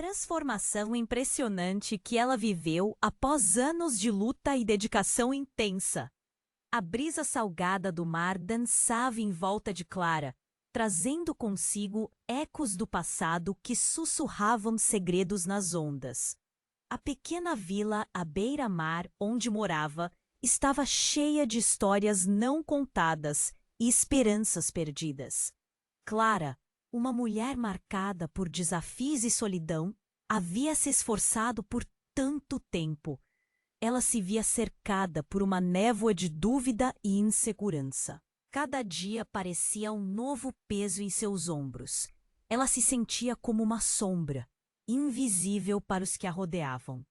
transformação impressionante que ela viveu após anos de luta e dedicação intensa. A brisa salgada do mar dançava em volta de Clara, trazendo consigo ecos do passado que sussurravam segredos nas ondas. A pequena vila à beira-mar onde morava estava cheia de histórias não contadas e esperanças perdidas. Clara, uma mulher marcada por desafios e solidão, havia se esforçado por tanto tempo. Ela se via cercada por uma névoa de dúvida e insegurança. Cada dia parecia um novo peso em seus ombros. Ela se sentia como uma sombra, invisível para os que a rodeavam.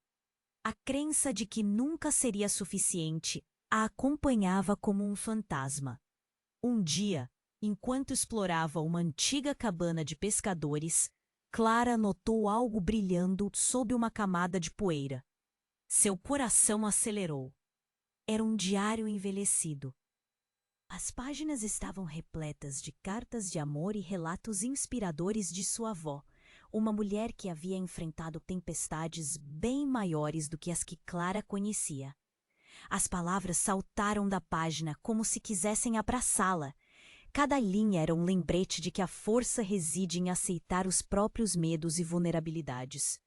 A crença de que nunca seria suficiente a acompanhava como um fantasma. Um dia, enquanto explorava uma antiga cabana de pescadores, Clara notou algo brilhando sob uma camada de poeira. Seu coração acelerou. Era um diário envelhecido. As páginas estavam repletas de cartas de amor e relatos inspiradores de sua avó, uma mulher que havia enfrentado tempestades bem maiores do que as que Clara conhecia. As palavras saltaram da página como se quisessem abraçá-la. Cada linha era um lembrete de que a força reside em aceitar os próprios medos e vulnerabilidades.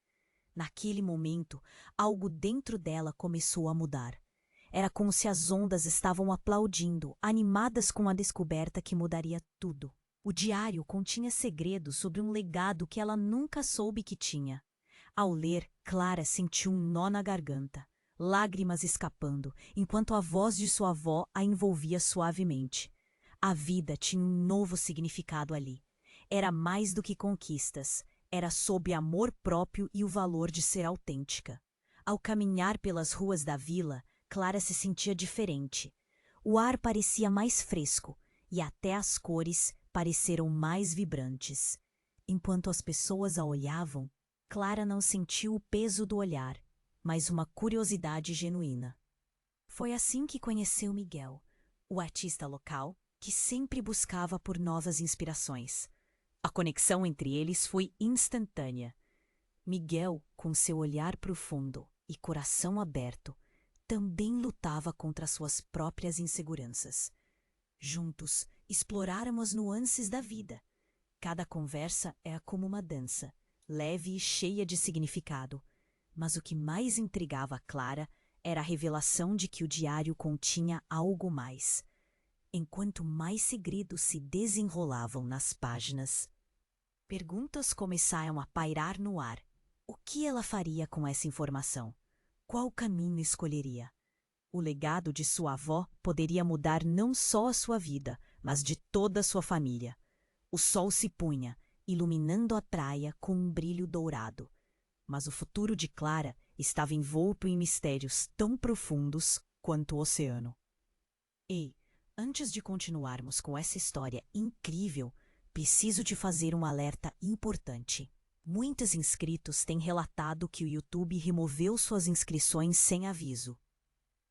Naquele momento, algo dentro dela começou a mudar. Era como se as ondas estavam aplaudindo, animadas com a descoberta que mudaria tudo. O diário continha segredos sobre um legado que ela nunca soube que tinha. Ao ler, Clara sentiu um nó na garganta, lágrimas escapando, enquanto a voz de sua avó a envolvia suavemente. A vida tinha um novo significado ali. Era mais do que conquistas. Era sobre amor próprio e o valor de ser autêntica. Ao caminhar pelas ruas da vila, Clara se sentia diferente. O ar parecia mais fresco e até as cores pareceram mais vibrantes. Enquanto as pessoas a olhavam, Clara não sentiu o peso do olhar, mas uma curiosidade genuína. Foi assim que conheceu Miguel, o artista local que sempre buscava por novas inspirações. A conexão entre eles foi instantânea. Miguel, com seu olhar profundo e coração aberto, também lutava contra suas próprias inseguranças. Juntos, exploraram as nuances da vida. Cada conversa era como uma dança, leve e cheia de significado. Mas o que mais intrigava a Clara era a revelação de que o diário continha algo mais. Enquanto mais segredos se desenrolavam nas páginas, perguntas começaram a pairar no ar. O que ela faria com essa informação? Qual caminho escolheria? O legado de sua avó poderia mudar não só a sua vida, mas de toda a sua família. O sol se punha, iluminando a praia com um brilho dourado. Mas o futuro de Clara estava envolto em mistérios tão profundos quanto o oceano. Ei, antes de continuarmos com essa história incrível, preciso te fazer um alerta importante. Muitos inscritos têm relatado que o YouTube removeu suas inscrições sem aviso.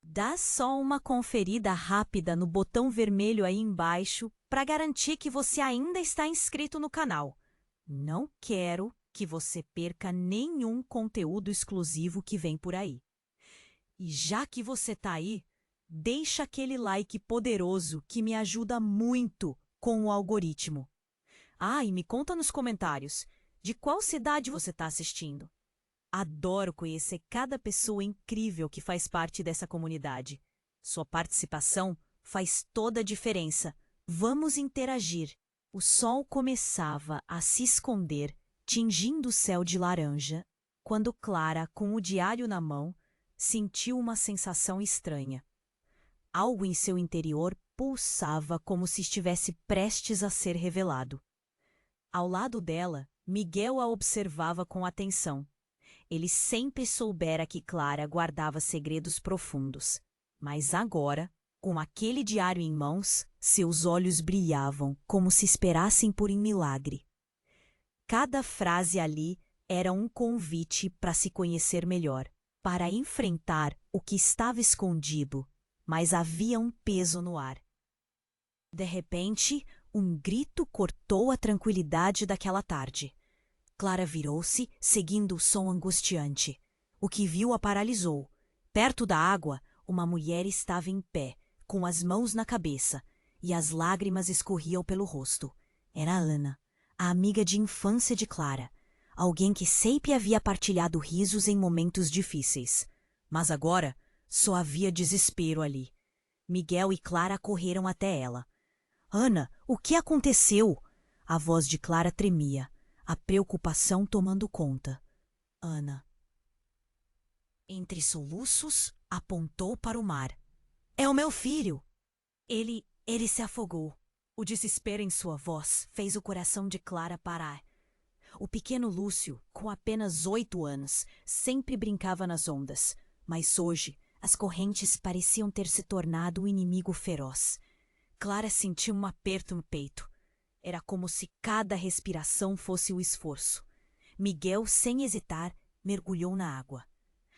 Dá só uma conferida rápida no botão vermelho aí embaixo para garantir que você ainda está inscrito no canal. Não quero que você perca nenhum conteúdo exclusivo que vem por aí. E já que você está aí, deixa aquele like poderoso que me ajuda muito com o algoritmo. Ah, e me conta nos comentários, de qual cidade você está assistindo? Adoro conhecer cada pessoa incrível que faz parte dessa comunidade. Sua participação faz toda a diferença. Vamos interagir. O sol começava a se esconder, tingindo o céu de laranja, quando Clara, com o diário na mão, sentiu uma sensação estranha. Algo em seu interior pulsava como se estivesse prestes a ser revelado. Ao lado dela, Miguel a observava com atenção. Ele sempre soubera que Clara guardava segredos profundos, mas agora, com aquele diário em mãos, seus olhos brilhavam como se esperassem por um milagre. Cada frase ali era um convite para se conhecer melhor, para enfrentar o que estava escondido, mas havia um peso no ar. De repente, um grito cortou a tranquilidade daquela tarde. Clara virou-se, seguindo o som angustiante. O que viu a paralisou. Perto da água, uma mulher estava em pé, com as mãos na cabeça, e as lágrimas escorriam pelo rosto. Era Ana, a amiga de infância de Clara, alguém que sempre havia partilhado risos em momentos difíceis. Mas agora só havia desespero ali. Miguel e Clara correram até ela. Ana, o que aconteceu? A voz de Clara tremia, a preocupação tomando conta. Ana, entre soluços, apontou para o mar. É o meu filho! Ele se afogou. O desespero em sua voz fez o coração de Clara parar. O pequeno Lúcio, com apenas 8 anos, sempre brincava nas ondas, mas hoje as correntes pareciam ter se tornado um inimigo feroz. Clara sentiu um aperto no peito. Era como se cada respiração fosse o esforço. Miguel, sem hesitar, mergulhou na água.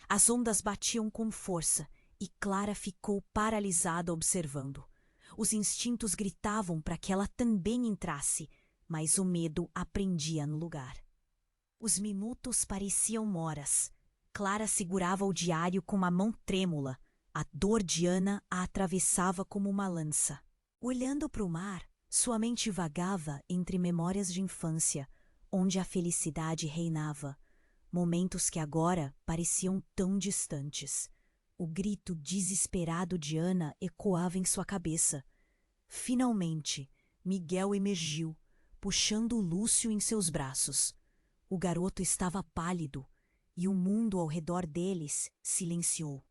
As ondas batiam com força e Clara ficou paralisada observando. Os instintos gritavam para que ela também entrasse, mas o medo a prendia no lugar. Os minutos pareciam horas. Clara segurava o diário com uma mão trêmula. A dor de Ana a atravessava como uma lança. Olhando para o mar, sua mente vagava entre memórias de infância, onde a felicidade reinava. Momentos que agora pareciam tão distantes. O grito desesperado de Ana ecoava em sua cabeça. Finalmente, Miguel emergiu, puxando Lúcio em seus braços. O garoto estava pálido e o mundo ao redor deles silenciou.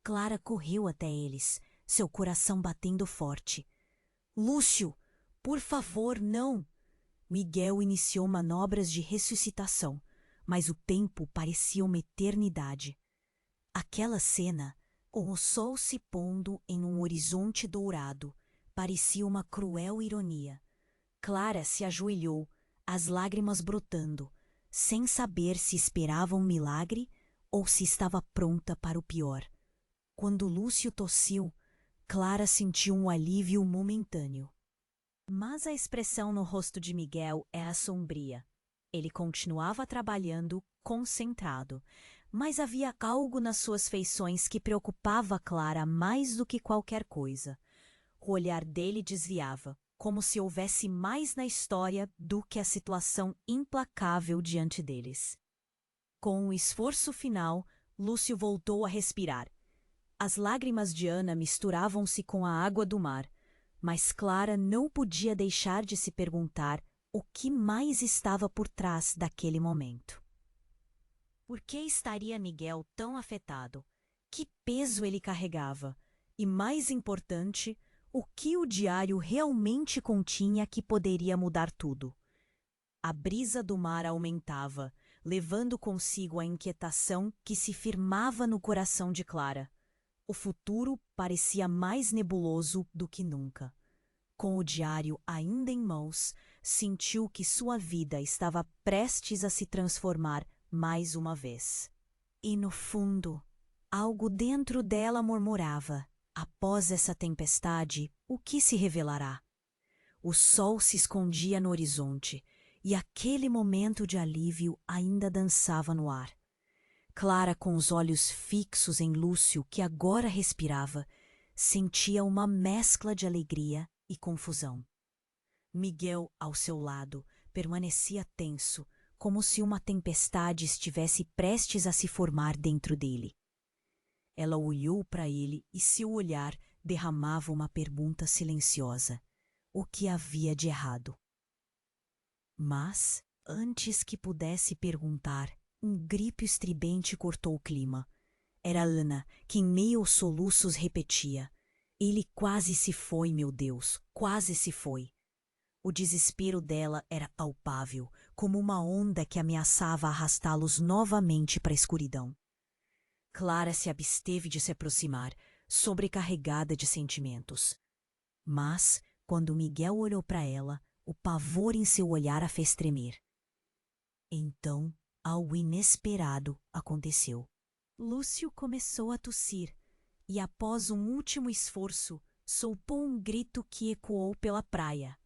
Clara correu até eles, seu coração batendo forte. Lúcio, por favor, não! Miguel iniciou manobras de ressuscitação, mas o tempo parecia uma eternidade. Aquela cena, com o sol se pondo em um horizonte dourado, parecia uma cruel ironia. Clara se ajoelhou, as lágrimas brotando, sem saber se esperava um milagre ou se estava pronta para o pior. Quando Lúcio tossiu, Clara sentiu um alívio momentâneo. Mas a expressão no rosto de Miguel era sombria. Ele continuava trabalhando, concentrado, mas havia algo nas suas feições que preocupava Clara mais do que qualquer coisa. O olhar dele desviava, como se houvesse mais na história do que a situação implacável diante deles. Com o esforço final, Lúcio voltou a respirar. As lágrimas de Ana misturavam-se com a água do mar, mas Clara não podia deixar de se perguntar o que mais estava por trás daquele momento. Por que estaria Miguel tão afetado? Que peso ele carregava? E, mais importante, o que o diário realmente continha que poderia mudar tudo? A brisa do mar aumentava, levando consigo a inquietação que se firmava no coração de Clara. O futuro parecia mais nebuloso do que nunca. Com o diário ainda em mãos, sentiu que sua vida estava prestes a se transformar mais uma vez. E no fundo, algo dentro dela murmurava: após essa tempestade, o que se revelará? O sol se escondia no horizonte, e aquele momento de alívio ainda dançava no ar. Clara, com os olhos fixos em Lúcio, que agora respirava, sentia uma mescla de alegria e confusão. Miguel, ao seu lado, permanecia tenso, como se uma tempestade estivesse prestes a se formar dentro dele. Ela olhou para ele e seu olhar derramava uma pergunta silenciosa: o que havia de errado? Mas, antes que pudesse perguntar, um grito estridente cortou o clima. Era Ana, que em meio aos soluços repetia: ele quase se foi, meu Deus, quase se foi. O desespero dela era palpável, como uma onda que ameaçava arrastá-los novamente para a escuridão. Clara se absteve de se aproximar, sobrecarregada de sentimentos. Mas, quando Miguel olhou para ela, o pavor em seu olhar a fez tremer. Então, algo inesperado aconteceu. Lúcio começou a tossir e, após um último esforço, soltou um grito que ecoou pela praia.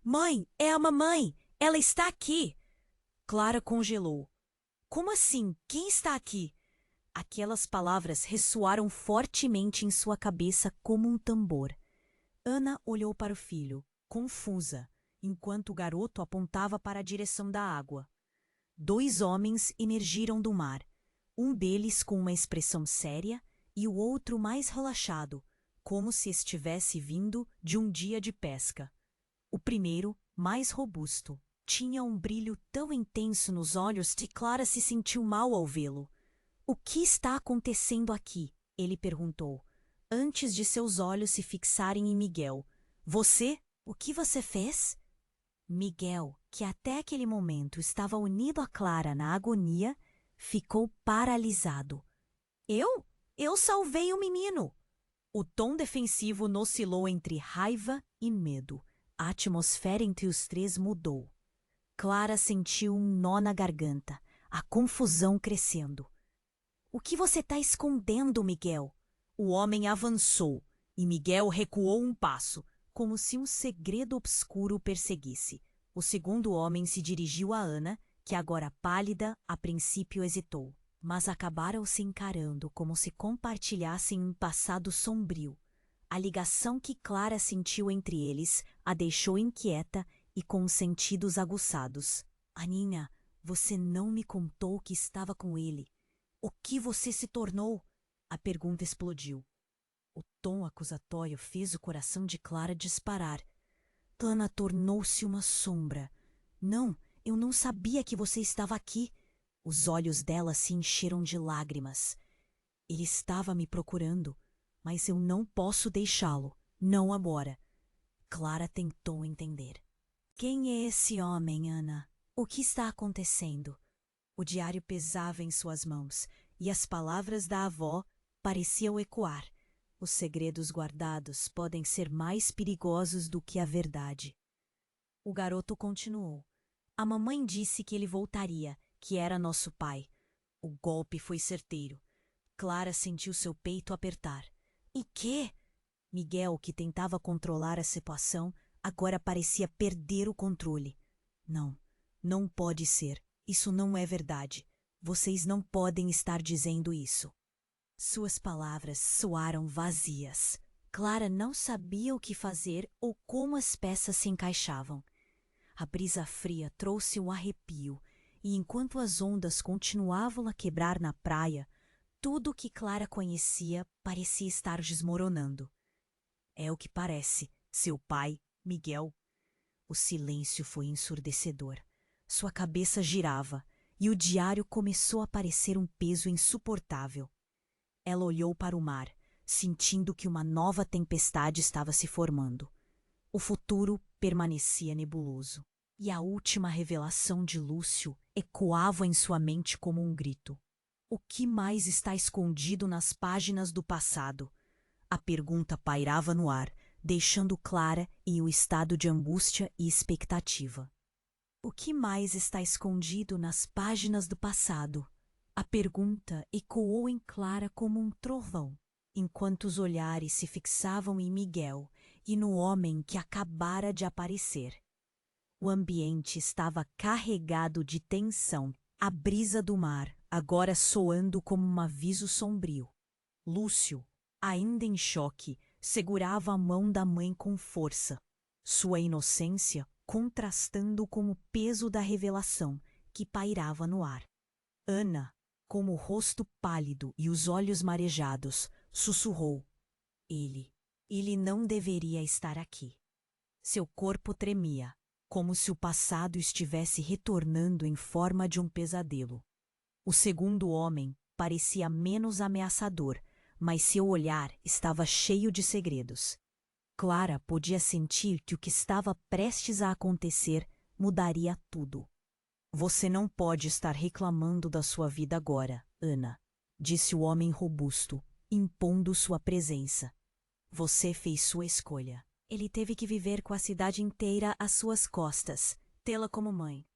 Mãe, é a mamãe! Ela está aqui! Clara congelou. Como assim? Quem está aqui? Aquelas palavras ressoaram fortemente em sua cabeça como um tambor. Ana olhou para o filho, confusa, enquanto o garoto apontava para a direção da água. 2 homens emergiram do mar, um deles com uma expressão séria e o outro mais relaxado, como se estivesse vindo de um dia de pesca. O primeiro, mais robusto, tinha um brilho tão intenso nos olhos que Clara se sentiu mal ao vê-lo. O que está acontecendo aqui? Ele perguntou, antes de seus olhos se fixarem em Miguel. Você? O que você fez? Miguel, que até aquele momento estava unido a Clara na agonia, ficou paralisado. Eu? Eu salvei o menino! O tom defensivo oscilou entre raiva e medo. A atmosfera entre os três mudou. Clara sentiu um nó na garganta, a confusão crescendo. O que você está escondendo, Miguel? O homem avançou e Miguel recuou um passo, como se um segredo obscuro o perseguisse. O segundo homem se dirigiu a Ana, que agora pálida, a princípio hesitou, mas acabaram se encarando como se compartilhassem um passado sombrio. A ligação que Clara sentiu entre eles a deixou inquieta e com os sentidos aguçados. Aninha, você não me contou que estava com ele. O que você se tornou? A pergunta explodiu. O tom acusatório fez o coração de Clara disparar. Ana tornou-se uma sombra. Não, eu não sabia que você estava aqui. Os olhos dela se encheram de lágrimas. Ele estava me procurando, mas eu não posso deixá-lo. Não agora. Clara tentou entender. Quem é esse homem, Ana? O que está acontecendo? O diário pesava em suas mãos, e as palavras da avó pareciam ecoar. Os segredos guardados podem ser mais perigosos do que a verdade. O garoto continuou. A mamãe disse que ele voltaria, que era nosso pai. O golpe foi certeiro. Clara sentiu seu peito apertar. E quê? Miguel, que tentava controlar a situação, agora parecia perder o controle. Não, não pode ser. Isso não é verdade. Vocês não podem estar dizendo isso. Suas palavras soaram vazias. Clara não sabia o que fazer ou como as peças se encaixavam. A brisa fria trouxe um arrepio, e enquanto as ondas continuavam a quebrar na praia, tudo o que Clara conhecia parecia estar desmoronando. É o que parece, seu pai, Miguel. O silêncio foi ensurdecedor. Sua cabeça girava, e o diário começou a parecer um peso insuportável. Ela olhou para o mar, sentindo que uma nova tempestade estava se formando. O futuro permanecia nebuloso, e a última revelação de Lúcio ecoava em sua mente como um grito. O que mais está escondido nas páginas do passado? A pergunta pairava no ar, deixando Clara em um estado de angústia e expectativa. O que mais está escondido nas páginas do passado? A pergunta ecoou em Clara como um trovão, enquanto os olhares se fixavam em Miguel e no homem que acabara de aparecer. O ambiente estava carregado de tensão, a brisa do mar agora soando como um aviso sombrio. Lúcio, ainda em choque, segurava a mão da mãe com força, sua inocência contrastando com o peso da revelação que pairava no ar. Ana, com o rosto pálido e os olhos marejados, sussurrou. Ele não deveria estar aqui. Seu corpo tremia, como se o passado estivesse retornando em forma de um pesadelo. O segundo homem parecia menos ameaçador, mas seu olhar estava cheio de segredos. Clara podia sentir que o que estava prestes a acontecer mudaria tudo. Você não pode estar reclamando da sua vida agora, Ana, disse o homem robusto, impondo sua presença. Você fez sua escolha. Ele teve que viver com a cidade inteira às suas costas, tê-la como mãe.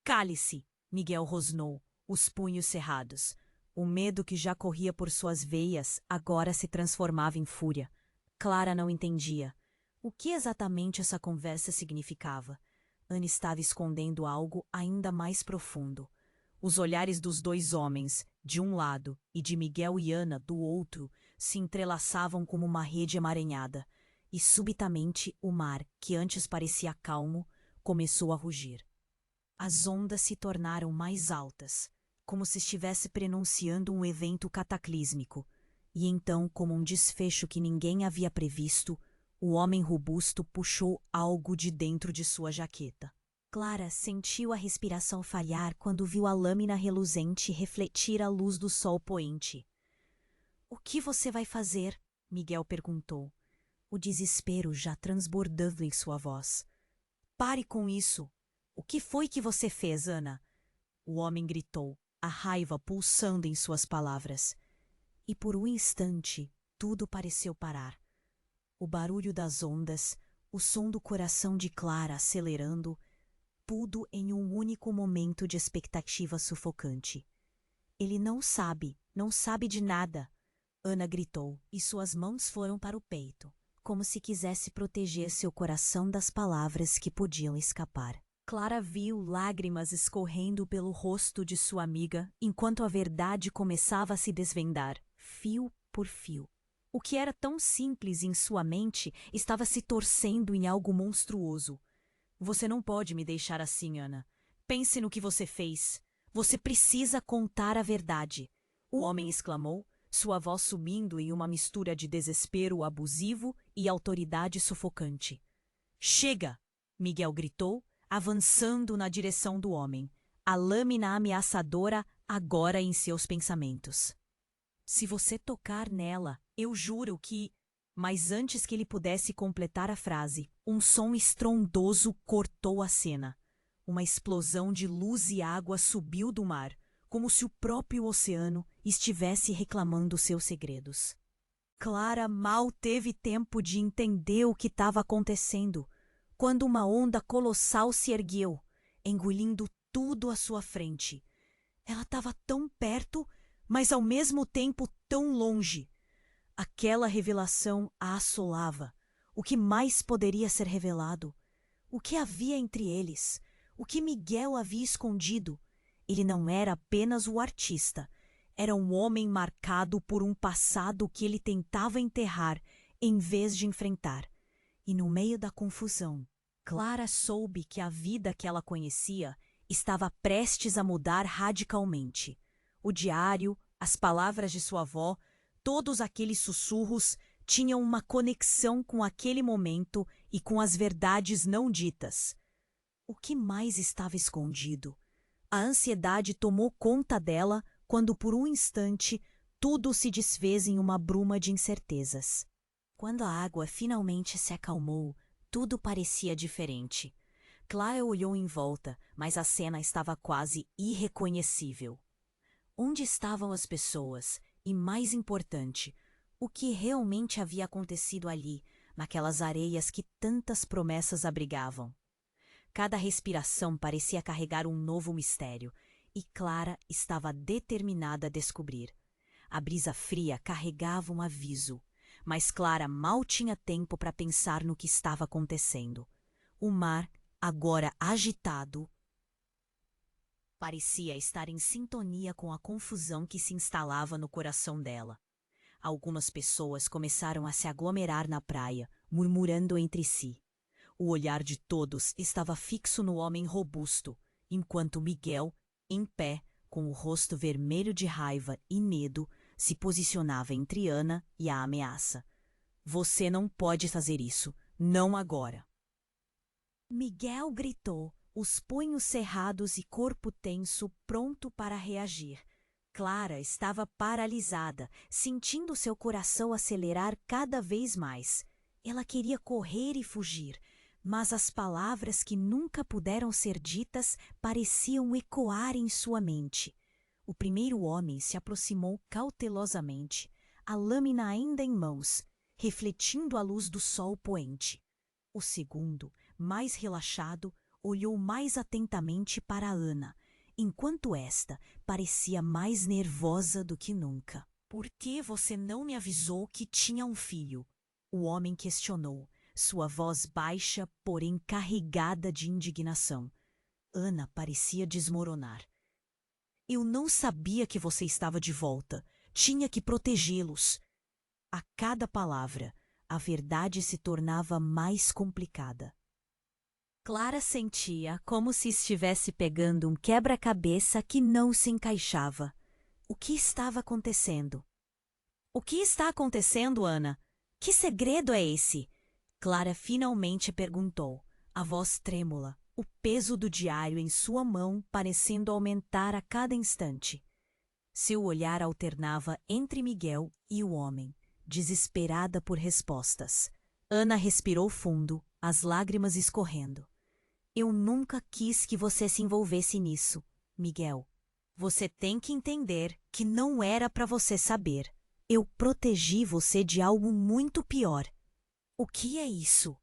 Cale-se, Miguel rosnou, os punhos cerrados. O medo que já corria por suas veias agora se transformava em fúria. Clara não entendia. O que exatamente essa conversa significava? Ana estava escondendo algo ainda mais profundo. Os olhares dos dois homens, de um lado, e de Miguel e Ana, do outro, se entrelaçavam como uma rede emaranhada, e subitamente o mar, que antes parecia calmo, começou a rugir. As ondas se tornaram mais altas, como se estivesse prenunciando um evento cataclísmico, e então, como um desfecho que ninguém havia previsto, o homem robusto puxou algo de dentro de sua jaqueta. Clara sentiu a respiração falhar quando viu a lâmina reluzente refletir a luz do sol poente. — O que você vai fazer? Miguel perguntou, o desespero já transbordando em sua voz. — Pare com isso! O que foi que você fez, Ana? O homem gritou, a raiva pulsando em suas palavras. E por um instante, tudo pareceu parar. O barulho das ondas, o som do coração de Clara acelerando, tudo em um único momento de expectativa sufocante. Ele não sabe de nada, Ana gritou, e suas mãos foram para o peito, como se quisesse proteger seu coração das palavras que podiam escapar. Clara viu lágrimas escorrendo pelo rosto de sua amiga enquanto a verdade começava a se desvendar, fio por fio. O que era tão simples em sua mente estava se torcendo em algo monstruoso. — Você não pode me deixar assim, Ana. Pense no que você fez. Você precisa contar a verdade. O homem exclamou, sua voz subindo em uma mistura de desespero abusivo e autoridade sufocante. — Chega! Miguel gritou, avançando na direção do homem, a lâmina ameaçadora agora em seus pensamentos. — Se você tocar nela, eu juro que... Mas antes que ele pudesse completar a frase, um som estrondoso cortou a cena. Uma explosão de luz e água subiu do mar, como se o próprio oceano estivesse reclamando seus segredos. Clara mal teve tempo de entender o que estava acontecendo, quando uma onda colossal se ergueu, engolindo tudo à sua frente. Ela estava tão perto, mas ao mesmo tempo tão longe. Aquela revelação a assolava. O que mais poderia ser revelado? O que havia entre eles? O que Miguel havia escondido? Ele não era apenas o artista. Era um homem marcado por um passado que ele tentava enterrar em vez de enfrentar. E no meio da confusão, Clara soube que a vida que ela conhecia estava prestes a mudar radicalmente. O diário, as palavras de sua avó, todos aqueles sussurros tinham uma conexão com aquele momento e com as verdades não ditas. O que mais estava escondido? A ansiedade tomou conta dela quando, por um instante, tudo se desfez em uma bruma de incertezas. Quando a água finalmente se acalmou, tudo parecia diferente. Clara olhou em volta, mas a cena estava quase irreconhecível. Onde estavam as pessoas? E, mais importante, o que realmente havia acontecido ali, naquelas areias que tantas promessas abrigavam? Cada respiração parecia carregar um novo mistério, e Clara estava determinada a descobrir. A brisa fria carregava um aviso, mas Clara mal tinha tempo para pensar no que estava acontecendo. O mar, agora agitado, parecia estar em sintonia com a confusão que se instalava no coração dela. Algumas pessoas começaram a se aglomerar na praia, murmurando entre si. O olhar de todos estava fixo no homem robusto, enquanto Miguel, em pé, com o rosto vermelho de raiva e medo, se posicionava entre Ana e a ameaça. — Você não pode fazer isso, não agora! Miguel gritou, os punhos cerrados e corpo tenso, pronto para reagir. Clara estava paralisada, sentindo seu coração acelerar cada vez mais. Ela queria correr e fugir, mas as palavras que nunca puderam ser ditas pareciam ecoar em sua mente. O primeiro homem se aproximou cautelosamente, a lâmina ainda em mãos, refletindo a luz do sol poente. O segundo, mais relaxado, olhou mais atentamente para Ana, enquanto esta parecia mais nervosa do que nunca. — Por que você não me avisou que tinha um filho? O homem questionou, sua voz baixa, porém carregada de indignação. Ana parecia desmoronar. Eu não sabia que você estava de volta. Tinha que protegê-los. A cada palavra, a verdade se tornava mais complicada. Clara sentia como se estivesse pegando um quebra-cabeça que não se encaixava. O que estava acontecendo? O que está acontecendo, Ana? Que segredo é esse? Clara finalmente perguntou, a voz trêmula, o peso do diário em sua mão parecendo aumentar a cada instante. Seu olhar alternava entre Miguel e o homem, desesperada por respostas. Ana respirou fundo, as lágrimas escorrendo. Eu nunca quis que você se envolvesse nisso, Miguel. Você tem que entender que não era para você saber. Eu protegi você de algo muito pior. O que é isso?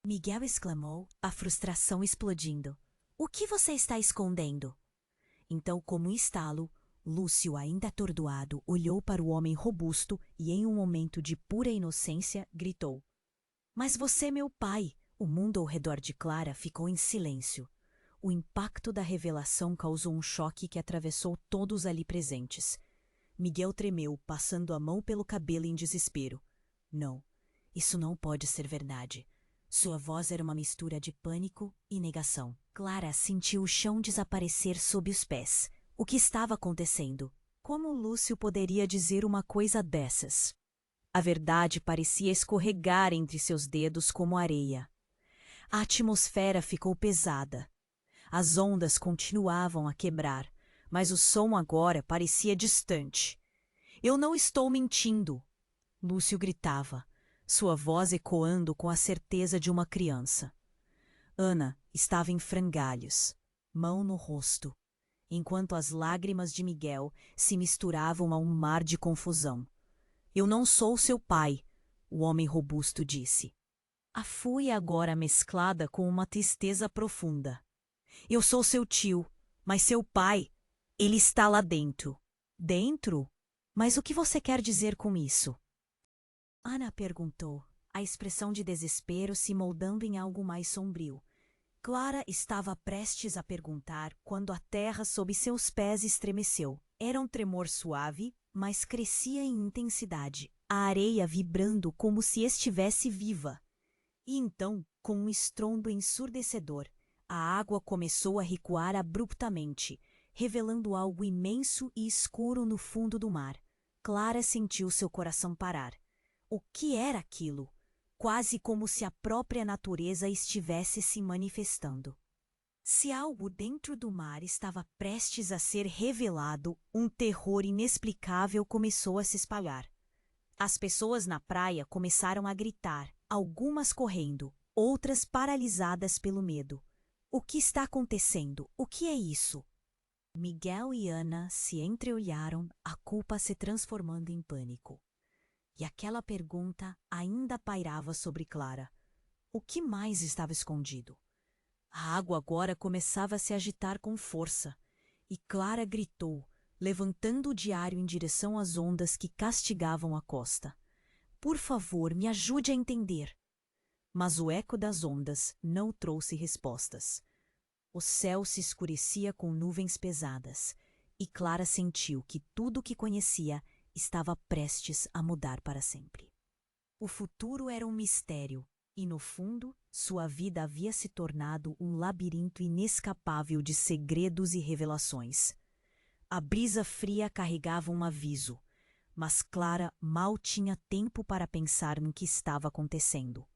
Miguel exclamou, a frustração explodindo. O que você está escondendo? Então, como um estalo, Lúcio, ainda atordoado, olhou para o homem robusto e, em um momento de pura inocência, gritou. Mas você é meu pai! O mundo ao redor de Clara ficou em silêncio. O impacto da revelação causou um choque que atravessou todos ali presentes. Miguel tremeu, passando a mão pelo cabelo em desespero. Não, isso não pode ser verdade. Sua voz era uma mistura de pânico e negação. Clara sentiu o chão desaparecer sob os pés. O que estava acontecendo? Como Lúcio poderia dizer uma coisa dessas? A verdade parecia escorregar entre seus dedos como areia. A atmosfera ficou pesada. As ondas continuavam a quebrar, mas o som agora parecia distante. Eu não estou mentindo, Lúcio gritava, sua voz ecoando com a certeza de uma criança. Ana estava em frangalhos, mão no rosto, enquanto as lágrimas de Miguel se misturavam a um mar de confusão. Eu não sou seu pai, o homem robusto disse. A fúria agora mesclada com uma tristeza profunda. Eu sou seu tio, mas seu pai, ele está lá dentro. Dentro? Mas o que você quer dizer com isso? Ana perguntou, a expressão de desespero se moldando em algo mais sombrio. Clara estava prestes a perguntar quando a terra sob seus pés estremeceu. Era um tremor suave, mas crescia em intensidade, a areia vibrando como se estivesse viva. E então, com um estrondo ensurdecedor, a água começou a recuar abruptamente, revelando algo imenso e escuro no fundo do mar. Clara sentiu seu coração parar. O que era aquilo? Quase como se a própria natureza estivesse se manifestando. Se algo dentro do mar estava prestes a ser revelado, um terror inexplicável começou a se espalhar. As pessoas na praia começaram a gritar, algumas correndo, outras paralisadas pelo medo. O que está acontecendo? O que é isso? Miguel e Ana se entreolharam, a culpa se transformando em pânico. E aquela pergunta ainda pairava sobre Clara. O que mais estava escondido? A água agora começava a se agitar com força, e Clara gritou, levantando o diário em direção às ondas que castigavam a costa. Por favor, me ajude a entender. Mas o eco das ondas não trouxe respostas. O céu se escurecia com nuvens pesadas, e Clara sentiu que tudo o que conhecia estava prestes a mudar para sempre. O futuro era um mistério, e no fundo, sua vida havia se tornado um labirinto inescapável de segredos e revelações. A brisa fria carregava um aviso, mas Clara mal tinha tempo para pensar no que estava acontecendo.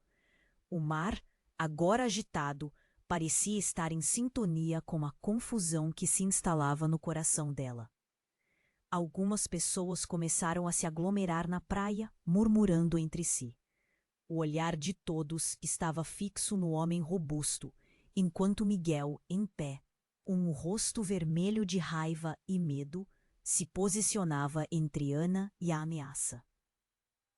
O mar, agora agitado, parecia estar em sintonia com a confusão que se instalava no coração dela. Algumas pessoas começaram a se aglomerar na praia, murmurando entre si. O olhar de todos estava fixo no homem robusto, enquanto Miguel, em pé, um rosto vermelho de raiva e medo, se posicionava entre Ana e a ameaça.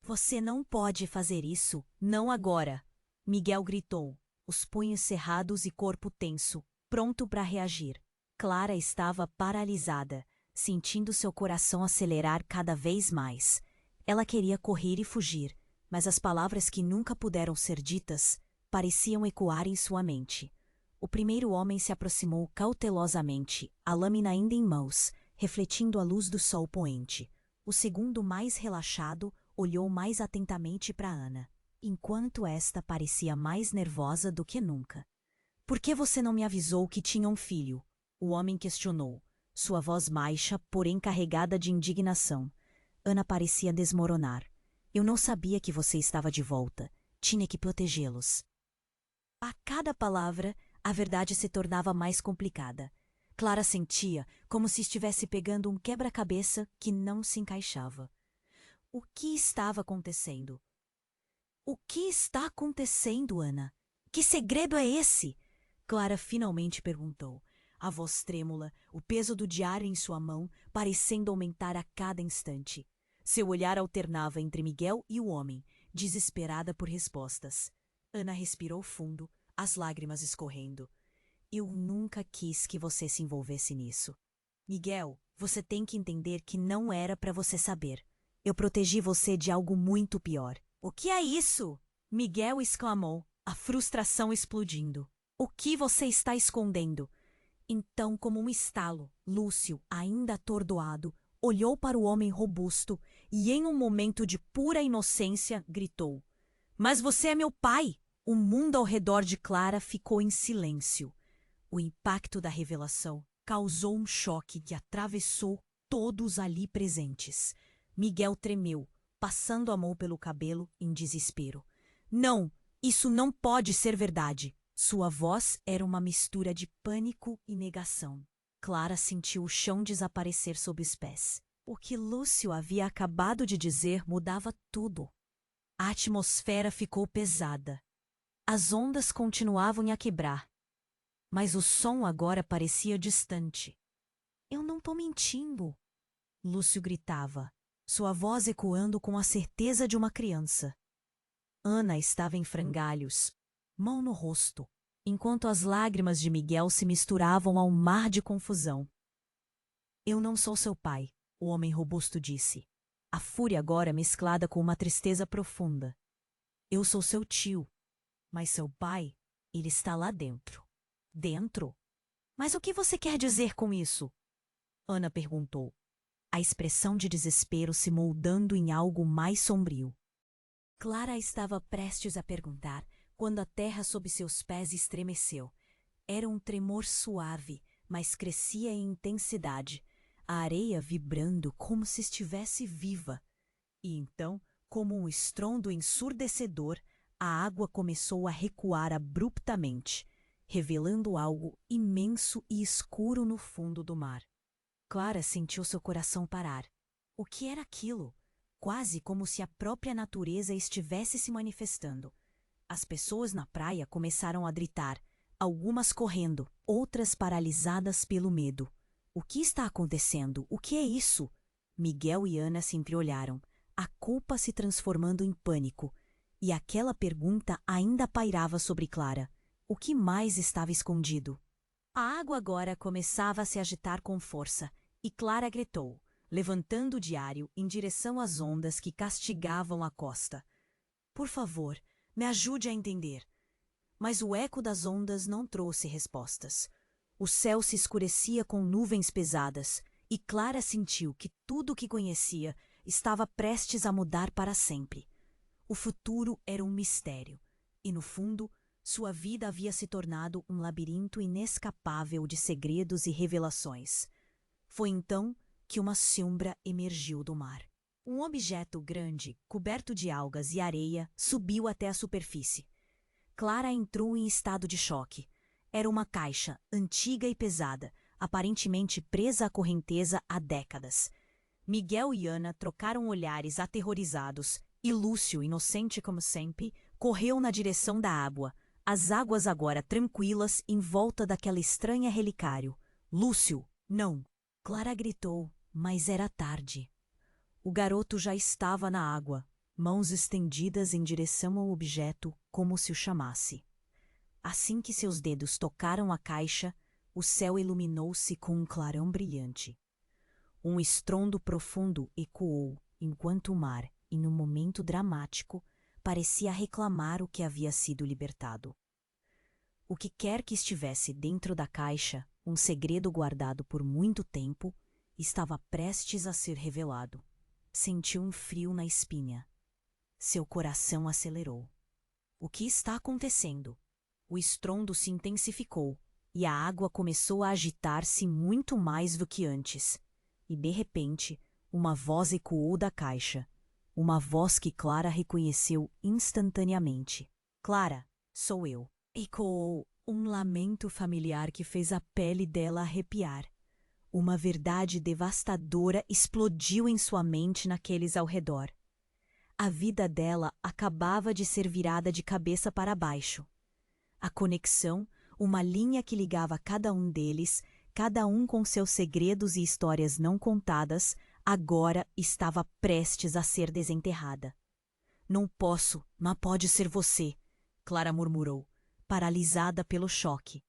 Você não pode fazer isso, não agora, Miguel gritou, os punhos cerrados e corpo tenso, pronto para reagir. Clara estava paralisada, sentindo seu coração acelerar cada vez mais. Ela queria correr e fugir, mas as palavras que nunca puderam ser ditas pareciam ecoar em sua mente. O primeiro homem se aproximou cautelosamente, a lâmina ainda em mãos, refletindo a luz do sol poente. O segundo, mais relaxado, olhou mais atentamente para Ana, enquanto esta parecia mais nervosa do que nunca. "Por que você não me avisou que tinha um filho?" O homem questionou, sua voz baixa, porém carregada de indignação. Ana parecia desmoronar. "Eu não sabia que você estava de volta. Tinha que protegê-los." A cada palavra, a verdade se tornava mais complicada. Clara sentia como se estivesse pegando um quebra-cabeça que não se encaixava. O que estava acontecendo? "O que está acontecendo, Ana? Que segredo é esse?" Clara finalmente perguntou, a voz trêmula, o peso do diário em sua mão parecendo aumentar a cada instante. Seu olhar alternava entre Miguel e o homem, desesperada por respostas. Ana respirou fundo, as lágrimas escorrendo. "Eu nunca quis que você se envolvesse nisso. Miguel, você tem que entender que não era para você saber. Eu protegi você de algo muito pior." "O que é isso?" Miguel exclamou, a frustração explodindo. "O que você está escondendo?" Então, como um estalo, Lúcio, ainda atordoado, olhou para o homem robusto e, em um momento de pura inocência, gritou: "Mas você é meu pai!" O mundo ao redor de Clara ficou em silêncio. O impacto da revelação causou um choque que atravessou todos ali presentes. Miguel tremeu, passando a mão pelo cabelo em desespero. "Não, isso não pode ser verdade." Sua voz era uma mistura de pânico e negação. Clara sentiu o chão desaparecer sob os pés. O que Lúcio havia acabado de dizer mudava tudo. A atmosfera ficou pesada. As ondas continuavam a quebrar, mas o som agora parecia distante. "Eu não estou mentindo", Lúcio gritava, sua voz ecoando com a certeza de uma criança. Ana estava em frangalhos, mão no rosto, enquanto as lágrimas de Miguel se misturavam ao mar de confusão. "Eu não sou seu pai", o homem robusto disse, a fúria agora mesclada com uma tristeza profunda. "Eu sou seu tio, mas seu pai, ele está lá dentro." "Dentro? Mas o que você quer dizer com isso?" Ana perguntou, a expressão de desespero se moldando em algo mais sombrio. Clara estava prestes a perguntar quando a terra sob seus pés estremeceu. Era um tremor suave, mas crescia em intensidade, a areia vibrando como se estivesse viva. E então, como um estrondo ensurdecedor, a água começou a recuar abruptamente, revelando algo imenso e escuro no fundo do mar. Clara sentiu seu coração parar. O que era aquilo? Quase como se a própria natureza estivesse se manifestando. As pessoas na praia começaram a gritar, algumas correndo, outras paralisadas pelo medo. "O que está acontecendo? O que é isso?" Miguel e Ana se entreolharam, a culpa se transformando em pânico. E aquela pergunta ainda pairava sobre Clara. O que mais estava escondido? A água agora começava a se agitar com força, e Clara gritou, levantando o diário em direção às ondas que castigavam a costa. "Por favor, me ajude a entender." Mas o eco das ondas não trouxe respostas. O céu se escurecia com nuvens pesadas, e Clara sentiu que tudo o que conhecia estava prestes a mudar para sempre. O futuro era um mistério, e no fundo, sua vida havia se tornado um labirinto inescapável de segredos e revelações. Foi então que uma sombra emergiu do mar. Um objeto grande, coberto de algas e areia, subiu até a superfície. Clara entrou em estado de choque. Era uma caixa, antiga e pesada, aparentemente presa à correnteza há décadas. Miguel e Ana trocaram olhares aterrorizados, e Lúcio, inocente como sempre, correu na direção da água, as águas agora tranquilas em volta daquela estranha relicário. "Lúcio, não!" Clara gritou, mas era tarde. O garoto já estava na água, mãos estendidas em direção ao objeto, como se o chamasse. Assim que seus dedos tocaram a caixa, o céu iluminou-se com um clarão brilhante. Um estrondo profundo ecoou, enquanto o mar, em um momento dramático, parecia reclamar o que havia sido libertado. O que quer que estivesse dentro da caixa, um segredo guardado por muito tempo, estava prestes a ser revelado. Sentiu um frio na espinha. Seu coração acelerou. O que está acontecendo? O estrondo se intensificou e a água começou a agitar-se muito mais do que antes. E, de repente, uma voz ecoou da caixa. Uma voz que Clara reconheceu instantaneamente. Clara, sou eu. Ecoou um lamento familiar que fez a pele dela arrepiar. Uma verdade devastadora explodiu em sua mente naqueles ao redor. A vida dela acabava de ser virada de cabeça para baixo. A conexão, uma linha que ligava cada um deles, cada um com seus segredos e histórias não contadas, agora estava prestes a ser desenterrada. Não posso, mas pode ser você, Clara murmurou, paralisada pelo choque.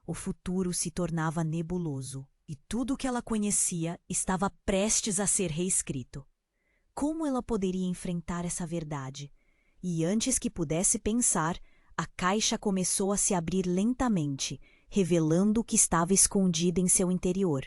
O futuro se tornava nebuloso e tudo o que ela conhecia estava prestes a ser reescrito. Como ela poderia enfrentar essa verdade? E antes que pudesse pensar, a caixa começou a se abrir lentamente, revelando o que estava escondido em seu interior.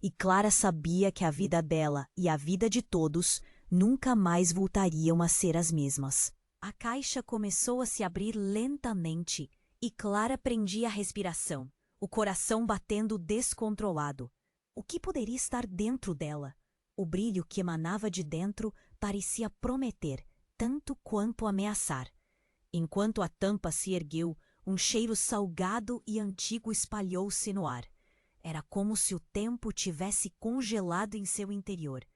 E Clara sabia que a vida dela e a vida de todos nunca mais voltariam a ser as mesmas. A caixa começou a se abrir lentamente e Clara prendia a respiração, o coração batendo descontrolado. O que poderia estar dentro dela? O brilho que emanava de dentro parecia prometer, tanto quanto ameaçar. Enquanto a tampa se ergueu, um cheiro salgado e antigo espalhou-se no ar. Era como se o tempo tivesse congelado em seu interior.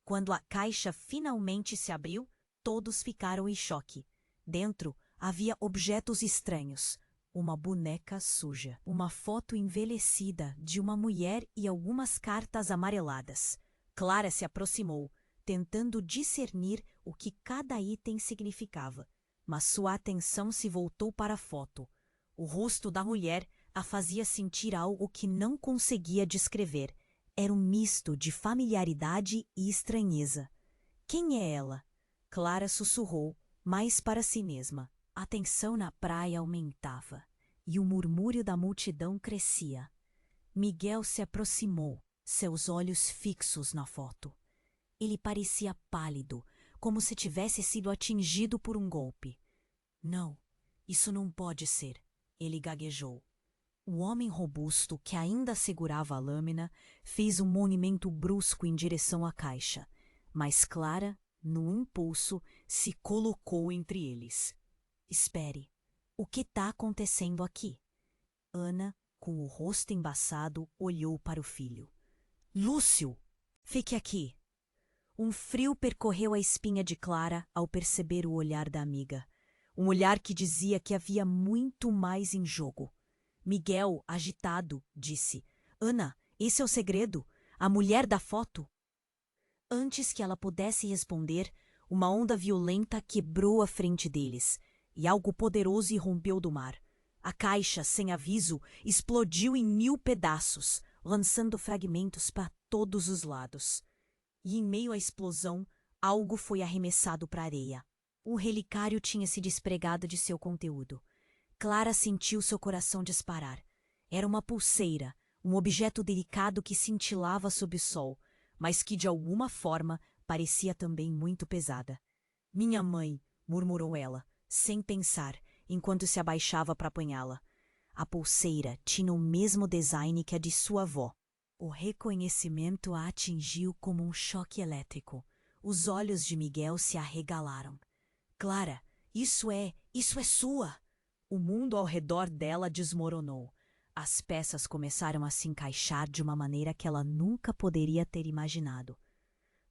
Quando a caixa finalmente se abriu, todos ficaram em choque. Dentro havia objetos estranhos. Uma boneca suja, uma foto envelhecida de uma mulher e algumas cartas amareladas. Clara se aproximou, tentando discernir o que cada item significava, mas sua atenção se voltou para a foto. O rosto da mulher a fazia sentir algo que não conseguia descrever. Era um misto de familiaridade e estranheza. Quem é ela? Clara sussurrou, mais para si mesma. A tensão na praia aumentava e o murmúrio da multidão crescia. Miguel se aproximou, seus olhos fixos na foto. Ele parecia pálido, como se tivesse sido atingido por um golpe. Não, isso não pode ser, ele gaguejou. O homem robusto, que ainda segurava a lâmina, fez um movimento brusco em direção à caixa, mas Clara, no impulso, se colocou entre eles. Espere, o que está acontecendo aqui? Ana, com o rosto embaçado, olhou para o filho. Lúcio! Fique aqui! Um frio percorreu a espinha de Clara ao perceber o olhar da amiga. Um olhar que dizia que havia muito mais em jogo. Miguel, agitado, disse: Ana, esse é o segredo? A mulher da foto? Antes que ela pudesse responder, uma onda violenta quebrou a frente deles, e algo poderoso irrompeu do mar. A caixa, sem aviso, explodiu em 1000 pedaços, lançando fragmentos para todos os lados. E em meio à explosão, algo foi arremessado para a areia. Um relicário tinha se despregado de seu conteúdo. Clara sentiu seu coração disparar. Era uma pulseira, um objeto delicado que cintilava sob o sol, mas que de alguma forma parecia também muito pesada. Minha mãe, murmurou ela, sem pensar, enquanto se abaixava para apanhá-la. A pulseira tinha o mesmo design que a de sua avó. O reconhecimento a atingiu como um choque elétrico. Os olhos de Miguel se arregalaram. Clara, isso é sua! O mundo ao redor dela desmoronou. As peças começaram a se encaixar de uma maneira que ela nunca poderia ter imaginado.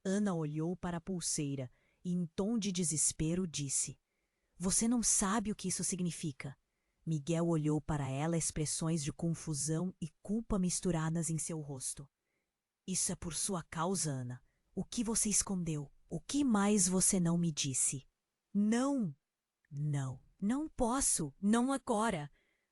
Ana olhou para a pulseira e, em tom de desespero, disse: Você não sabe o que isso significa. Miguel olhou para ela, expressões de confusão e culpa misturadas em seu rosto. Isso é por sua causa, Ana. O que você escondeu? O que mais você não me disse? Não! Não, não posso, não agora!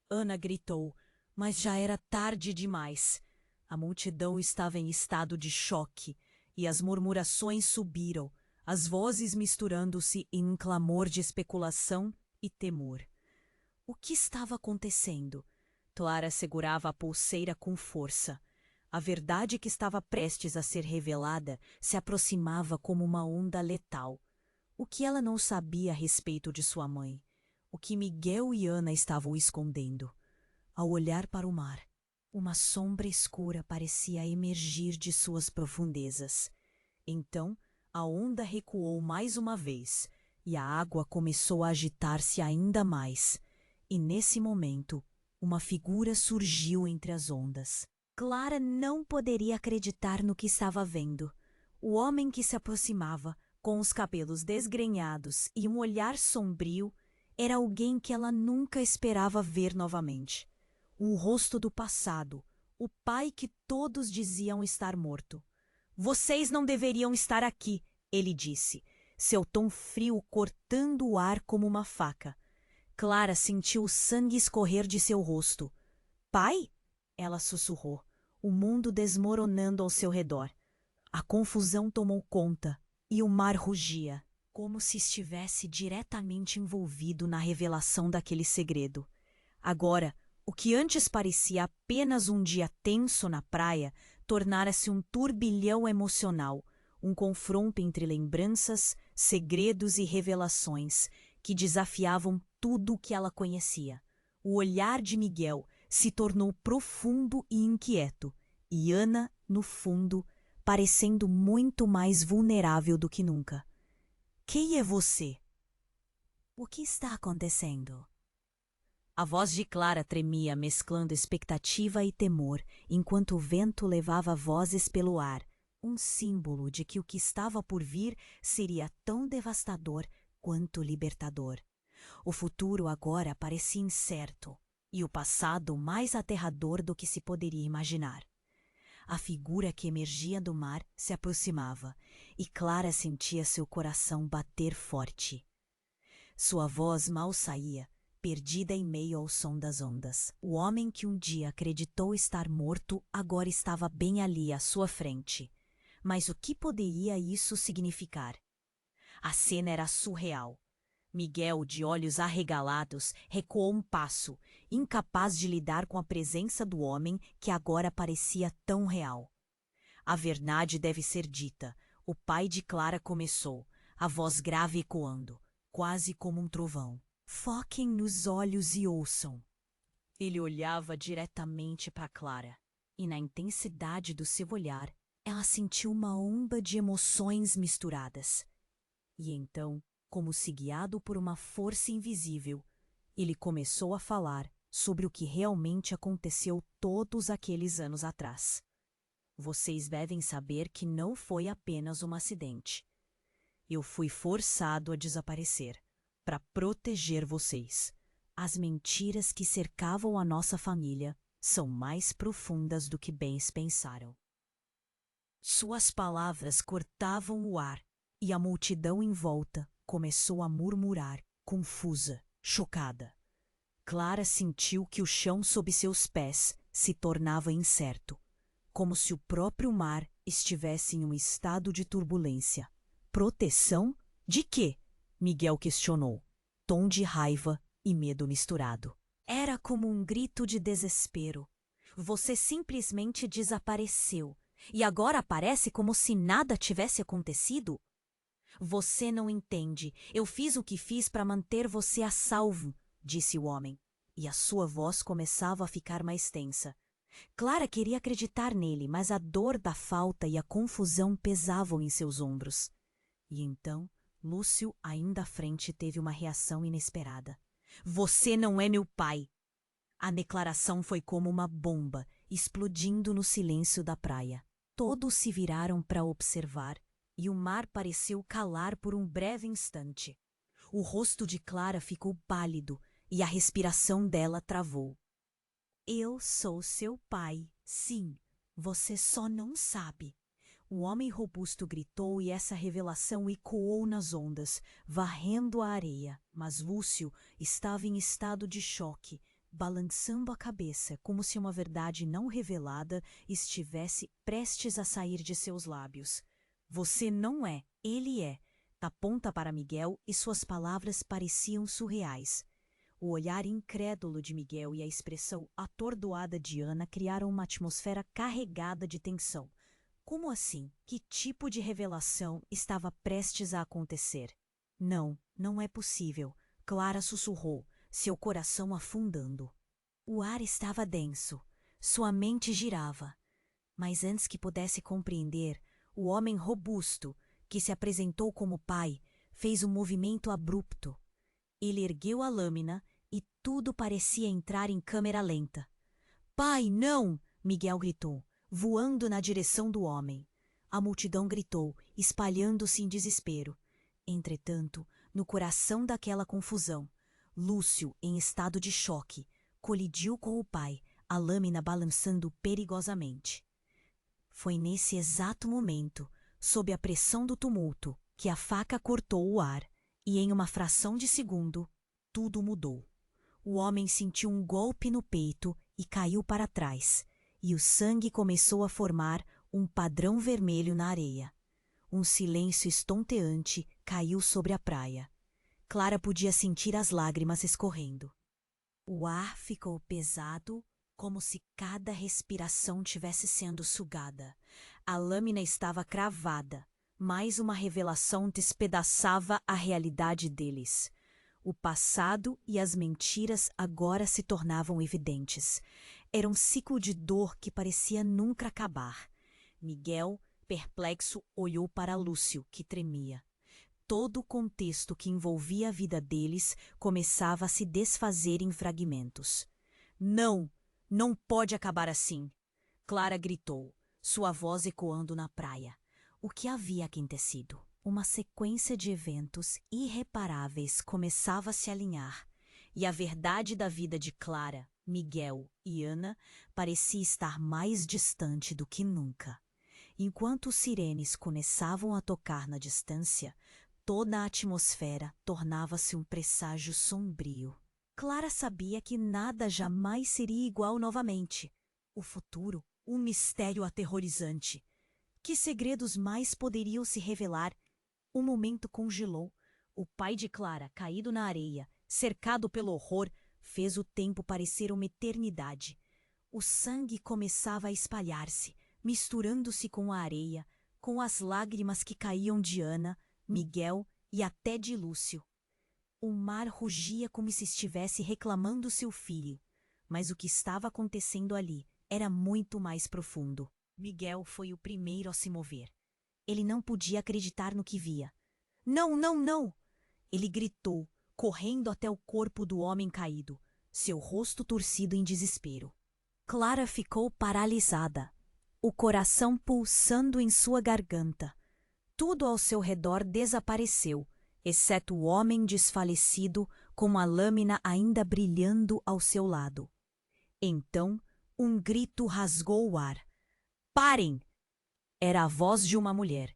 Ana gritou, mas já era tarde demais. A multidão estava em estado de choque e as murmurações subiram. as vozes misturando-se em um clamor de especulação e temor. O que estava acontecendo? Clara segurava a pulseira com força. A verdade que estava prestes a ser revelada se aproximava como uma onda letal. O que ela não sabia a respeito de sua mãe? O que Miguel e Ana estavam escondendo? Ao olhar para o mar, uma sombra escura parecia emergir de suas profundezas. Então, a onda recuou mais uma vez, e a água começou a agitar-se ainda mais. E nesse momento, uma figura surgiu entre as ondas. Clara não poderia acreditar no que estava vendo. O homem que se aproximava, com os cabelos desgrenhados e um olhar sombrio, era alguém que ela nunca esperava ver novamente. O rosto do passado, o pai que todos diziam estar morto. Vocês não deveriam estar aqui, ele disse, seu tom frio cortando o ar como uma faca. Clara sentiu o sangue escorrer de seu rosto. Pai? Ela sussurrou, o mundo desmoronando ao seu redor. A confusão tomou conta e o mar rugia, como se estivesse diretamente envolvido na revelação daquele segredo. Agora, o que antes parecia apenas um dia tenso na praia, tornara-se um turbilhão emocional, um confronto entre lembranças, segredos e revelações que desafiavam tudo o que ela conhecia. O olhar de Miguel se tornou profundo e inquieto, e Ana, no fundo, parecendo muito mais vulnerável do que nunca. Quem é você? O que está acontecendo? A voz de Clara tremia, mesclando expectativa e temor, enquanto o vento levava vozes pelo ar, um símbolo de que o que estava por vir seria tão devastador quanto libertador. O futuro agora parecia incerto, e o passado mais aterrador do que se poderia imaginar. A figura que emergia do mar se aproximava, e Clara sentia seu coração bater forte. Sua voz mal saía, perdida em meio ao som das ondas. O homem que um dia acreditou estar morto agora estava bem ali à sua frente. Mas o que poderia isso significar? A cena era surreal. Miguel, de olhos arregalados, recuou um passo, incapaz de lidar com a presença do homem que agora parecia tão real. A verdade deve ser dita. O pai de Clara começou, a voz grave ecoando, quase como um trovão. Foquem nos olhos e ouçam. Ele olhava diretamente para Clara, e na intensidade do seu olhar, ela sentiu uma onda de emoções misturadas. E então, como se guiado por uma força invisível, ele começou a falar sobre o que realmente aconteceu todos aqueles anos atrás. Vocês devem saber que não foi apenas um acidente. Eu fui forçado a desaparecer para proteger vocês. As mentiras que cercavam a nossa família são mais profundas do que bem pensaram. Suas palavras cortavam o ar e a multidão em volta começou a murmurar, confusa, chocada. Clara sentiu que o chão sob seus pés se tornava incerto, como se o próprio mar estivesse em um estado de turbulência. Proteção? De quê? Miguel questionou, tom de raiva e medo misturado. Era como um grito de desespero. Você simplesmente desapareceu, e agora aparece como se nada tivesse acontecido? Você não entende. Eu fiz o que fiz para manter você a salvo, disse o homem, e a sua voz começava a ficar mais tensa. Clara queria acreditar nele, mas a dor da falta e a confusão pesavam em seus ombros. E então, Lúcio, ainda à frente, teve uma reação inesperada. Você não é meu pai! A declaração foi como uma bomba, explodindo no silêncio da praia. Todos se viraram para observar, e o mar pareceu calar por um breve instante. O rosto de Clara ficou pálido, e a respiração dela travou. Eu sou seu pai, sim, você só não sabe. O homem robusto gritou e essa revelação ecoou nas ondas, varrendo a areia. Mas Lúcio estava em estado de choque, balançando a cabeça como se uma verdade não revelada estivesse prestes a sair de seus lábios. Você não é, ele é. Aponta para Miguel e suas palavras pareciam surreais. O olhar incrédulo de Miguel e a expressão atordoada de Ana criaram uma atmosfera carregada de tensão. Como assim? Que tipo de revelação estava prestes a acontecer? Não, não é possível, Clara sussurrou, seu coração afundando. O ar estava denso, sua mente girava. Mas antes que pudesse compreender, o homem robusto, que se apresentou como pai, fez um movimento abrupto. Ele ergueu a lâmina e tudo parecia entrar em câmera lenta. Pai, não! Miguel gritou, voando na direção do homem. A multidão gritou, espalhando-se em desespero. Entretanto, no coração daquela confusão, Lúcio, em estado de choque, colidiu com o pai, a lâmina balançando perigosamente. Foi nesse exato momento, sob a pressão do tumulto, que a faca cortou o ar, e em uma fração de segundo, tudo mudou. O homem sentiu um golpe no peito e caiu para trás, e o sangue começou a formar um padrão vermelho na areia. Um silêncio estonteante caiu sobre a praia. Clara podia sentir as lágrimas escorrendo. O ar ficou pesado, como se cada respiração tivesse sendo sugada. A lâmina estava cravada. Mais uma revelação despedaçava a realidade deles. O passado e as mentiras agora se tornavam evidentes. Era um ciclo de dor que parecia nunca acabar. Miguel, perplexo, olhou para Lúcio, que tremia. Todo o contexto que envolvia a vida deles começava a se desfazer em fragmentos. Não! Não pode acabar assim! Clara gritou, sua voz ecoando na praia. O que havia acontecido? Uma sequência de eventos irreparáveis começava a se alinhar, e a verdade da vida de Clara, Miguel e Ana parecia estar mais distante do que nunca. Enquanto os sirenes começavam a tocar na distância, toda a atmosfera tornava-se um presságio sombrio. Clara sabia que nada jamais seria igual novamente. O futuro, um mistério aterrorizante. Que segredos mais poderiam se revelar? O momento congelou. O pai de Clara, caído na areia, cercado pelo horror, fez o tempo parecer uma eternidade. O sangue começava a espalhar-se, misturando-se com a areia, com as lágrimas que caíam de Ana, Miguel e até de Lúcio. O mar rugia como se estivesse reclamando seu filho, mas o que estava acontecendo ali era muito mais profundo. Miguel foi o primeiro a se mover. Ele não podia acreditar no que via. Não, não, não! Ele gritou, correndo até o corpo do homem caído, seu rosto torcido em desespero. Clara ficou paralisada, o coração pulsando em sua garganta. Tudo ao seu redor desapareceu, exceto o homem desfalecido com a lâmina ainda brilhando ao seu lado. Então, um grito rasgou o ar. Parem! Era a voz de uma mulher.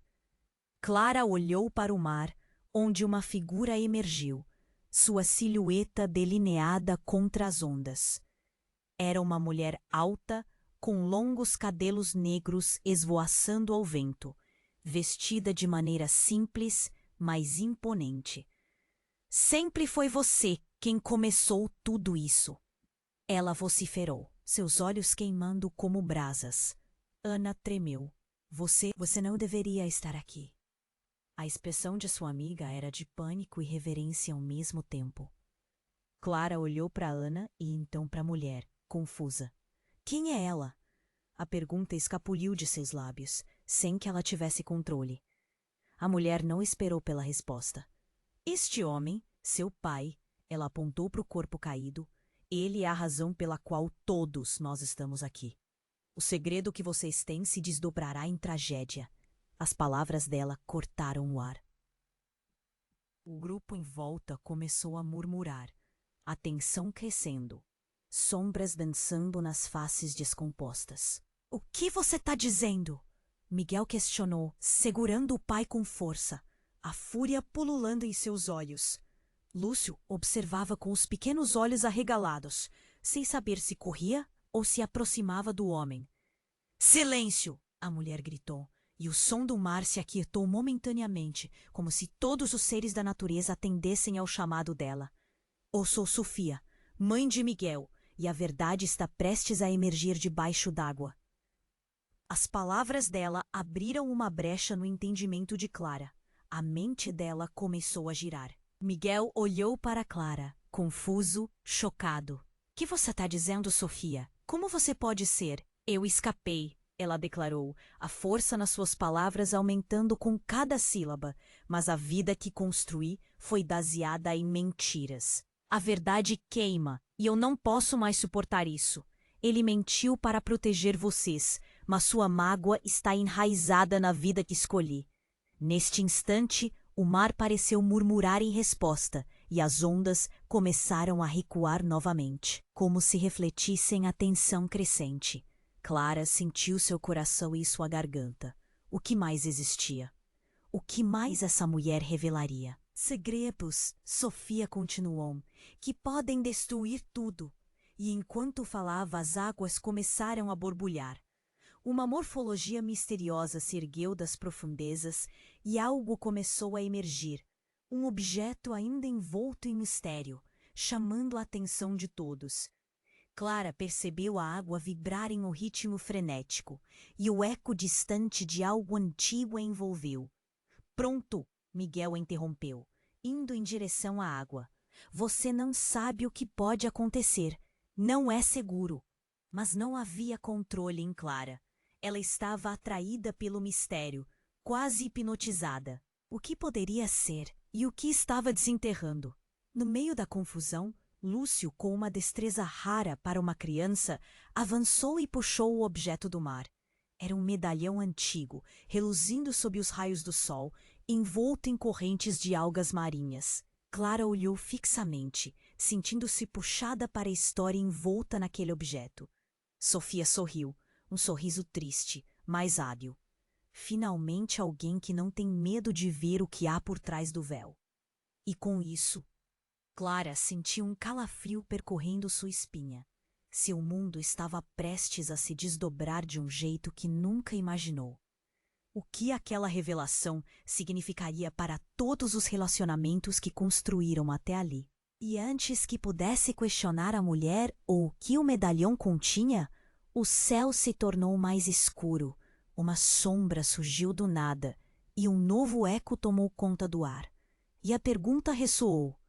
Clara olhou para o mar, onde uma figura emergiu, sua silhueta delineada contra as ondas. Era uma mulher alta, com longos cabelos negros esvoaçando ao vento, vestida de maneira simples, mas imponente. Sempre foi você quem começou tudo isso. Ela vociferou, seus olhos queimando como brasas. Ana tremeu. Você não deveria estar aqui. A expressão de sua amiga era de pânico e reverência ao mesmo tempo. Clara olhou para Ana e então para a mulher, confusa. Quem é ela? A pergunta escapuliu de seus lábios, sem que ela tivesse controle. A mulher não esperou pela resposta. Este homem, seu pai, ela apontou para o corpo caído, ele é a razão pela qual todos nós estamos aqui. O segredo que vocês têm se desdobrará em tragédia. As palavras dela cortaram o ar. O grupo em volta começou a murmurar, a tensão crescendo, sombras dançando nas faces descompostas. O que você está dizendo? Miguel questionou, segurando o pai com força, a fúria pululando em seus olhos. Lúcio observava com os pequenos olhos arregalados, sem saber se corria ou se aproximava do homem. Silêncio! A mulher gritou, e o som do mar se aquietou momentaneamente, como se todos os seres da natureza atendessem ao chamado dela. Eu sou Sofia, mãe de Miguel, e a verdade está prestes a emergir debaixo d'água. As palavras dela abriram uma brecha no entendimento de Clara. A mente dela começou a girar. Miguel olhou para Clara, confuso, chocado. — Que você está dizendo, Sofia? Como você pode ser? Eu escapei, ela declarou, a força nas suas palavras aumentando com cada sílaba, mas a vida que construí foi baseada em mentiras. A verdade queima, e eu não posso mais suportar isso. Ele mentiu para proteger vocês, mas sua mágoa está enraizada na vida que escolhi. Neste instante, o mar pareceu murmurar em resposta, e as ondas começaram a recuar novamente, como se refletissem a tensão crescente. Clara sentiu seu coração e sua garganta. O que mais existia? O que mais essa mulher revelaria? Segredos, Sofia continuou, que podem destruir tudo. E enquanto falava, as águas começaram a borbulhar. Uma morfologia misteriosa se ergueu das profundezas e algo começou a emergir. Um objeto ainda envolto em mistério, chamando a atenção de todos. Clara percebeu a água vibrar em um ritmo frenético, e o eco distante de algo antigo a envolveu. Pronto, Miguel interrompeu, indo em direção à água. Você não sabe o que pode acontecer. Não é seguro. Mas não havia controle em Clara. Ela estava atraída pelo mistério, quase hipnotizada. O que poderia ser? E o que estava desenterrando? No meio da confusão, Lúcio, com uma destreza rara para uma criança, avançou e puxou o objeto do mar. Era um medalhão antigo, reluzindo sob os raios do sol, envolto em correntes de algas marinhas. Clara olhou fixamente, sentindo-se puxada para a história envolta naquele objeto. Sofia sorriu, um sorriso triste, mas hábil. Finalmente alguém que não tem medo de ver o que há por trás do véu. E com isso, Clara sentiu um calafrio percorrendo sua espinha. Seu mundo estava prestes a se desdobrar de um jeito que nunca imaginou. O que aquela revelação significaria para todos os relacionamentos que construíram até ali? E antes que pudesse questionar a mulher ou o que o medalhão continha, o céu se tornou mais escuro, uma sombra surgiu do nada e um novo eco tomou conta do ar. E a pergunta ressoou: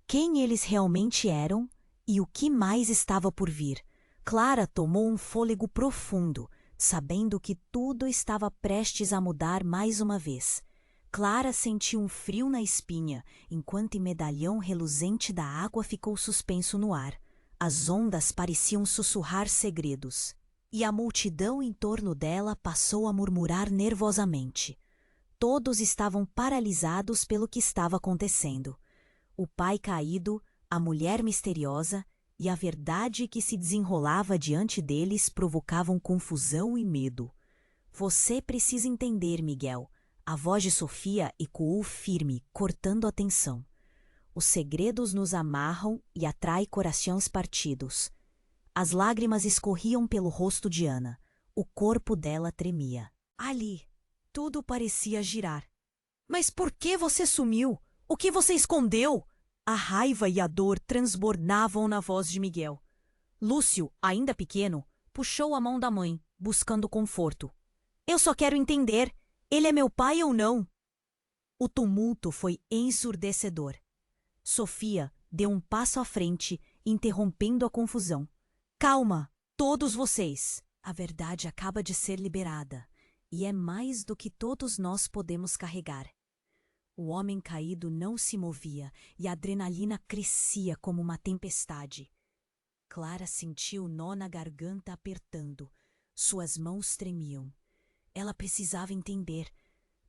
quem eles realmente eram e o que mais estava por vir? Clara tomou um fôlego profundo, sabendo que tudo estava prestes a mudar mais uma vez. Clara sentiu um frio na espinha, enquanto o medalhão reluzente da água ficou suspenso no ar. As ondas pareciam sussurrar segredos, e a multidão em torno dela passou a murmurar nervosamente. Todos estavam paralisados pelo que estava acontecendo. O pai caído, a mulher misteriosa e a verdade que se desenrolava diante deles provocavam confusão e medo. Você precisa entender, Miguel. A voz de Sofia ecoou firme, cortando a tensão. Os segredos nos amarram e atraem corações partidos. As lágrimas escorriam pelo rosto de Ana. O corpo dela tremia. Ali, tudo parecia girar. Mas por que você sumiu? O que você escondeu? A raiva e a dor transbordavam na voz de Miguel. Lúcio, ainda pequeno, puxou a mão da mãe, buscando conforto. Eu só quero entender. Ele é meu pai ou não? O tumulto foi ensurdecedor. Sofia deu um passo à frente, interrompendo a confusão. Calma, todos vocês. A verdade acaba de ser liberada, e é mais do que todos nós podemos carregar. O homem caído não se movia e a adrenalina crescia como uma tempestade. Clara sentiu o nó na garganta apertando. Suas mãos tremiam. Ela precisava entender.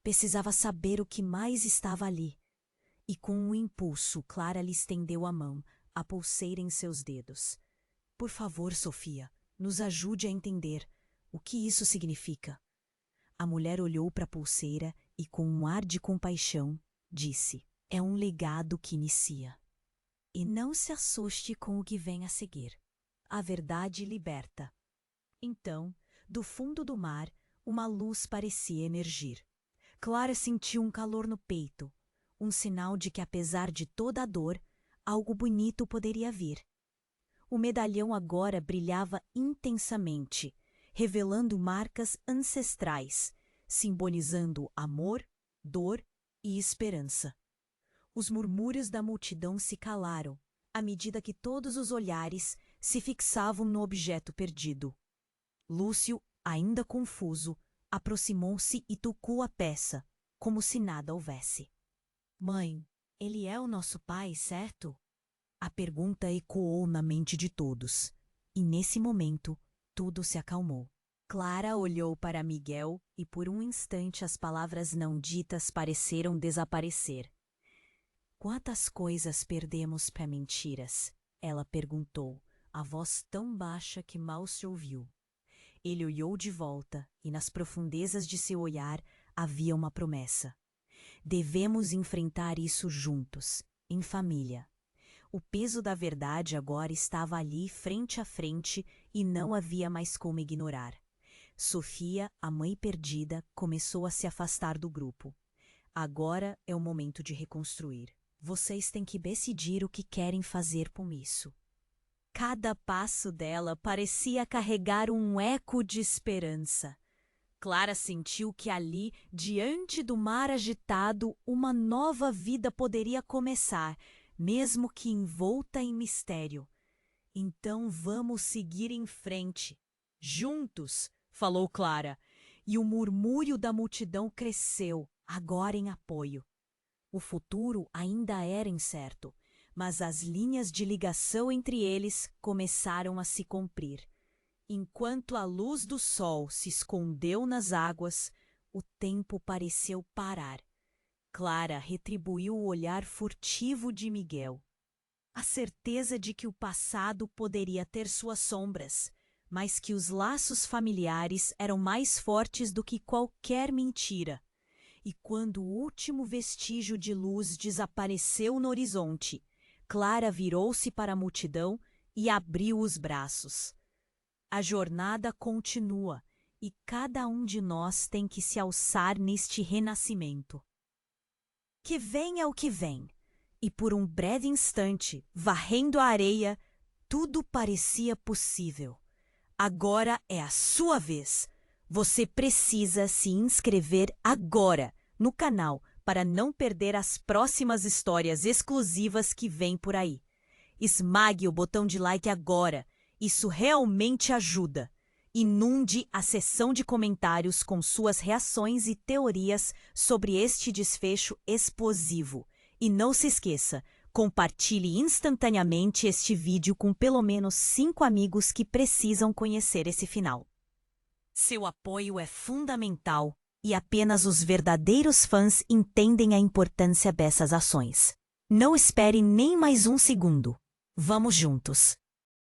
Precisava saber o que mais estava ali. E com um impulso, Clara lhe estendeu a mão, a pulseira em seus dedos. Por favor, Sofia, nos ajude a entender. O que isso significa? A mulher olhou para a pulseira e, com um ar de compaixão, disse: é um legado que inicia. E não se assuste com o que vem a seguir. A verdade liberta. Então, do fundo do mar, Uma luz parecia emergir. Clara sentiu um calor no peito, um sinal de que, apesar de toda a dor, algo bonito poderia vir. O medalhão agora brilhava intensamente, revelando marcas ancestrais, simbolizando amor, dor e esperança. Os murmúrios da multidão se calaram, à medida que todos os olhares se fixavam no objeto perdido. Lúcio, ainda confuso, aproximou-se e tocou a peça, como se nada houvesse. Mãe, ele é o nosso pai, certo? A pergunta ecoou na mente de todos, e nesse momento tudo se acalmou. Clara olhou para Miguel e por um instante as palavras não ditas pareceram desaparecer. Quantas coisas perdemos para mentiras? Ela perguntou, a voz tão baixa que mal se ouviu. Ele olhou de volta e nas profundezas de seu olhar havia uma promessa. Devemos enfrentar isso juntos, em família. O peso da verdade agora estava ali frente a frente e não havia mais como ignorar. Sofia, a mãe perdida, começou a se afastar do grupo. Agora é o momento de reconstruir. Vocês têm que decidir o que querem fazer com isso. Cada passo dela parecia carregar um eco de esperança. Clara sentiu que ali, diante do mar agitado, uma nova vida poderia começar, mesmo que envolta em mistério. Então vamos seguir em frente. Juntos, falou Clara, e o murmúrio da multidão cresceu, agora em apoio. O futuro ainda era incerto, mas as linhas de ligação entre eles começaram a se cumprir. Enquanto a luz do sol se escondeu nas águas, o tempo pareceu parar. Clara retribuiu o olhar furtivo de Miguel. A certeza de que o passado poderia ter suas sombras, mas que os laços familiares eram mais fortes do que qualquer mentira. E quando o último vestígio de luz desapareceu no horizonte, Clara virou-se para a multidão e abriu os braços. A jornada continua e cada um de nós tem que se alçar neste renascimento. Que venha o que vem. E por um breve instante, varrendo a areia, tudo parecia possível. Agora é a sua vez. Você precisa se inscrever agora no canal para não perder as próximas histórias exclusivas que vêm por aí. Esmague o botão de like agora. Isso realmente ajuda. Inunde a seção de comentários com suas reações e teorias sobre este desfecho explosivo. E não se esqueça, compartilhe instantaneamente este vídeo com pelo menos 5 amigos que precisam conhecer esse final. Seu apoio é fundamental e apenas os verdadeiros fãs entendem a importância dessas ações. Não espere nem mais um segundo. Vamos juntos!